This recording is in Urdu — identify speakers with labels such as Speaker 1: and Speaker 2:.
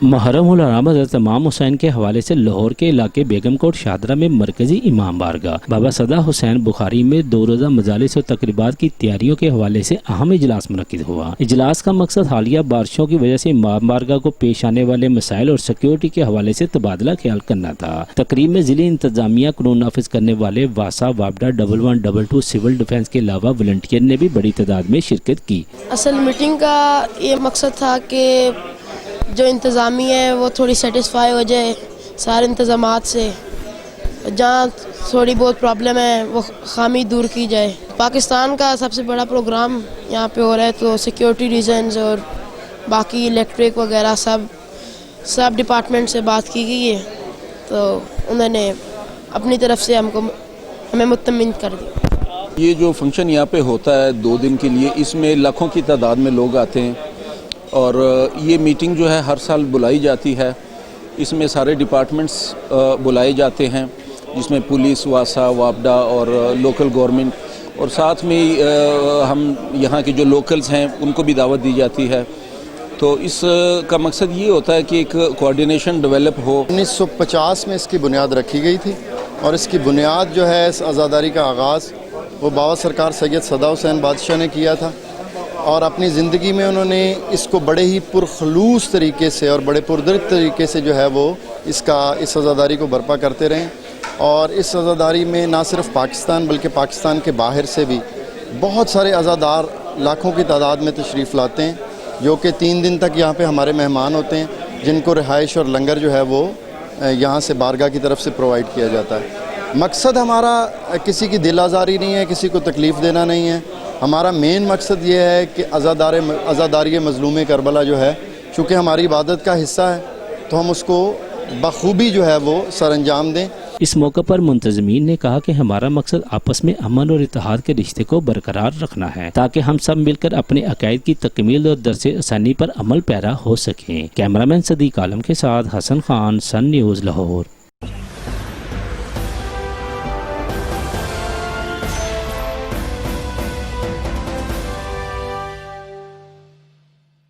Speaker 1: محرم الحرام حضرت امام حسین کے حوالے سے لاہور کے علاقے بیگم کوٹ شاہدرہ میں مرکزی امام بارگاہ بابا صدا حسین بخاری میں 2 روزہ مجالس اور تقریبات کی تیاریوں کے حوالے سے اہم اجلاس منعقد ہوا۔ اجلاس کا مقصد حالیہ بارشوں کی وجہ سے امام بارگاہ کو پیش آنے والے مسائل اور سیکیورٹی کے حوالے سے تبادلہ خیال کرنا تھا۔ تقریب میں ضلعی انتظامیہ قانون نافذ کرنے والے واسا وابڈا 1122 سول ڈیفنس کے علاوہ والنٹیئر نے بھی بڑی تعداد میں شرکت کی۔
Speaker 2: اصل میٹنگ کا یہ مقصد تھا کہ جو انتظامیہ ہے وہ تھوڑی سیٹسفائی ہو جائے سارے انتظامات سے، جہاں تھوڑی بہت پرابلم ہے وہ خامی دور کی جائے۔ پاکستان کا سب سے بڑا پروگرام یہاں پہ ہو رہا ہے، تو سیکیورٹی ریزنز اور باقی الیکٹرک وغیرہ سب ڈپارٹمنٹ سے بات کی گئی ہے، تو انہوں نے اپنی طرف سے ہمیں مطمئن کر دیا۔
Speaker 3: یہ جو فنکشن یہاں پہ ہوتا ہے 2 دن کے لیے، اس میں لاکھوں کی تعداد میں لوگ آتے ہیں، اور یہ میٹنگ جو ہے ہر سال بلائی جاتی ہے۔ اس میں سارے ڈپارٹمنٹس بلائے جاتے ہیں، جس میں پولیس، واسا، وابڈا اور لوکل گورنمنٹ، اور ساتھ میں ہم یہاں کے جو لوکلز ہیں ان کو بھی دعوت دی جاتی ہے۔ تو اس کا مقصد یہ ہوتا ہے کہ ایک کوارڈینیشن ڈیولپ ہو۔
Speaker 4: 1950 میں اس کی بنیاد رکھی گئی تھی، اور اس کی بنیاد جو ہے اس عزاداری کا آغاز وہ بابا سرکار سید صدا حسین بادشاہ نے کیا تھا، اور اپنی زندگی میں انہوں نے اس کو بڑے ہی پرخلوص طریقے سے اور بڑے پردرد طریقے سے جو ہے وہ اس عزاداری کو برپا کرتے رہیں۔ اور اس عزاداری میں نہ صرف پاکستان بلکہ پاکستان کے باہر سے بھی بہت سارے عزادار لاکھوں کی تعداد میں تشریف لاتے ہیں، جو کہ 3 دن تک یہاں پہ ہمارے مہمان ہوتے ہیں، جن کو رہائش اور لنگر جو ہے وہ یہاں سے بارگاہ کی طرف سے پرووائڈ کیا جاتا ہے۔ مقصد ہمارا کسی کی دل آزاری نہیں ہے، کسی کو تکلیف دینا نہیں ہے۔ ہمارا مین مقصد یہ ہے کہ عزاداری مظلوم کربلا جو ہے، چونکہ ہماری عبادت کا حصہ ہے، تو ہم اس کو بخوبی جو ہے وہ سر انجام دیں۔
Speaker 1: اس موقع پر منتظمین نے کہا کہ ہمارا مقصد آپس میں امن اور اتحاد کے رشتے کو برقرار رکھنا ہے، تاکہ ہم سب مل کر اپنے عقائد کی تکمیل اور درس ثانی پر عمل پیرا ہو سکیں۔ کیمرامین صدیق عالم کے ساتھ حسن خان، سن نیوز لاہور۔